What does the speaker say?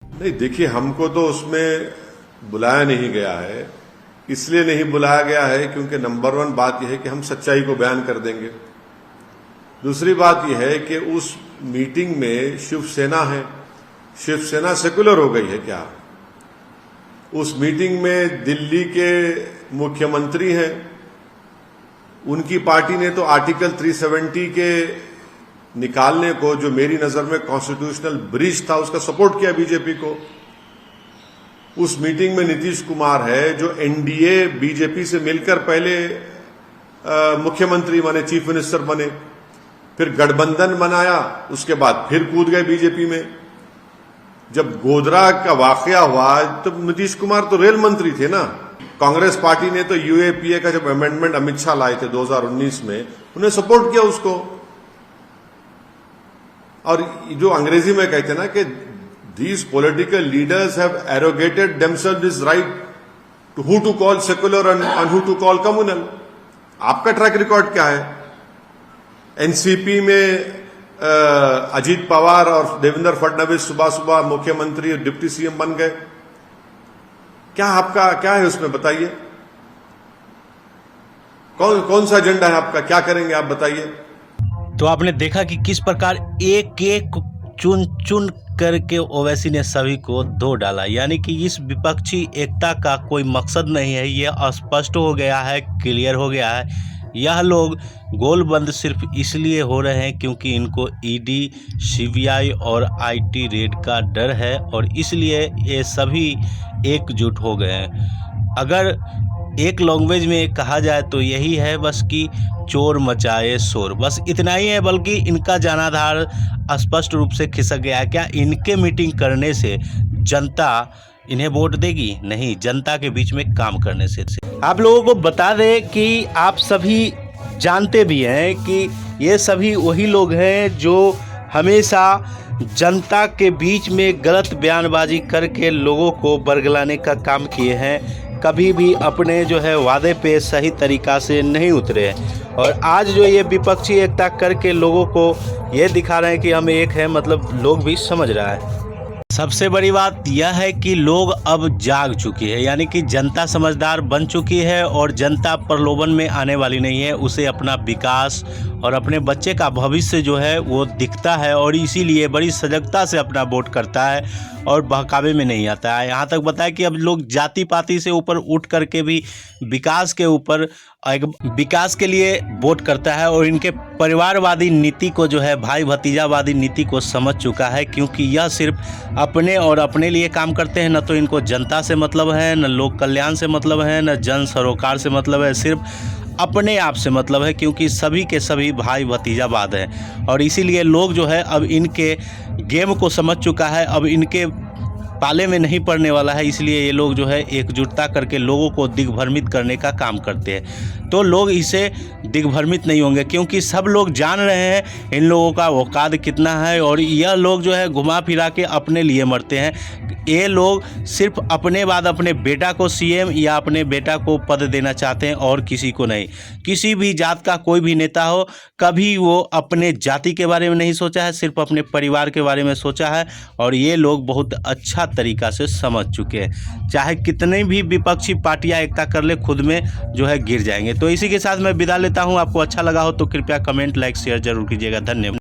नहीं, देखिए, हमको तो उसमें बुलाया नहीं गया है। इसलिए नहीं बुलाया गया है क्योंकि नंबर 1 बात यह है कि हम सच्चाई को बयान कर देंगे। दूसरी बात यह है कि उस मीटिंग में शिवसेना है, शिवसेना सेकुलर हो गई है क्या? उस मीटिंग में दिल्ली के मुख्यमंत्री हैं, उनकी पार्टी ने तो आर्टिकल 370 के निकालने को, जो मेरी नजर में कॉन्स्टिट्यूशनल ब्रीच था, उसका सपोर्ट किया बीजेपी को। उस मीटिंग में नीतीश कुमार है जो एनडीए बीजेपी से मिलकर पहले मुख्यमंत्री बने, चीफ मिनिस्टर बने, फिर गठबंधन बनाया, उसके बाद फिर कूद गए बीजेपी में। जब गोधरा का वाकया हुआ तो नीतीश कुमार तो रेल मंत्री थे ना। कांग्रेस पार्टी ने तो यूएपीए का जब अमेंडमेंट अमित शाह लाए थे 2019 में, उन्हें सपोर्ट किया उसको। और जो अंग्रेजी में कहते हैं ना कि these political leaders have arrogated themselves this right to who to call secular and who to call communal। आपका ट्रैक रिकॉर्ड क्या है? एनसीपी में अजीत पवार और देवेंद्र फडणवीस सुबह सुबह मुख्यमंत्री और डिप्टी सीएम बन गए। क्या आपका क्या है उसमें, बताइए? कौन सा एजेंडा है आपका? क्या करेंगे आप, बताइए? तो आपने देखा कि किस प्रकार एक एक चुन चुन करके ओवैसी ने सभी को धो डाला। यानी कि इस विपक्षी एकता का कोई मकसद नहीं है, यह स्पष्ट हो गया है, क्लियर हो गया है। यह लोग गोलबंद सिर्फ इसलिए हो रहे हैं क्योंकि इनको ईडी, सीबीआई और आईटी रेड का डर है और इसलिए ये सभी एकजुट हो गए हैं। अगर एक लैंग्वेज में कहा जाए तो यही है बस कि चोर मचाए शोर, बस इतना ही है। बल्कि इनका जनाधार स्पष्ट रूप से खिसक गया है। क्या इनके मीटिंग करने से जनता इन्हें वोट देगी? नहीं, जनता के बीच में काम करने से। आप लोगों को बता दें कि आप सभी जानते भी हैं कि ये सभी वही लोग हैं जो हमेशा जनता के बीच में गलत बयानबाजी करके लोगों को बरगलाने का काम किए हैं। कभी भी अपने जो है वादे पे सही तरीका से नहीं उतरे हैं और आज जो ये विपक्षी एकता करके लोगों को ये दिखा रहे हैं कि हम एक हैं, मतलब लोग भी समझ रहा है। सबसे बड़ी बात यह है कि लोग अब जाग चुकी है, यानी कि जनता समझदार बन चुकी है और जनता प्रलोभन में आने वाली नहीं है। उसे अपना विकास और अपने बच्चे का भविष्य जो है वो दिखता है और इसीलिए बड़ी सजगता से अपना वोट करता है और बहकावे में नहीं आता है। यहाँ तक बताया कि अब लोग जाति पाति से ऊपर उठ करके भी विकास के ऊपर विकास के लिए वोट करता है और इनके परिवारवादी नीति को जो है, भाई भतीजावादी नीति को समझ चुका है, क्योंकि यह सिर्फ अपने और अपने लिए काम करते हैं। न तो इनको जनता से मतलब है, न लोक कल्याण से मतलब है, न जन सरोकार से मतलब है। सिर्फ अपने आप से मतलब है, क्योंकि सभी के सभी भाई भतीजावाद हैं और इसीलिए लोग जो है अब इनके गेम को समझ चुका है, अब इनके पाले में नहीं पड़ने वाला है। इसलिए ये लोग जो है एकजुटता करके लोगों को दिग्भ्रमित करने का काम करते हैं। तो लोग इसे दिग्भ्रमित नहीं होंगे, क्योंकि सब लोग जान रहे हैं इन लोगों का औकात कितना है और यह लोग जो है घुमा फिरा के अपने लिए मरते हैं। ये लोग सिर्फ अपने बाद अपने बेटा को सीएम या अपने बेटा को पद देना चाहते हैं और किसी को नहीं। किसी भी जात का कोई भी नेता हो, कभी वो अपने जाति के बारे में नहीं सोचा है, सिर्फ अपने परिवार के बारे में सोचा है और ये लोग बहुत अच्छा तरीका से समझ चुके हैं। चाहे कितनी भी विपक्षी पार्टियां एकता कर ले, खुद में जो है गिर जाएंगे। तो इसी के साथ मैं विदा लेता हूं। आपको अच्छा लगा हो तो कृपया कमेंट, लाइक, शेयर जरूर कीजिएगा। धन्यवाद।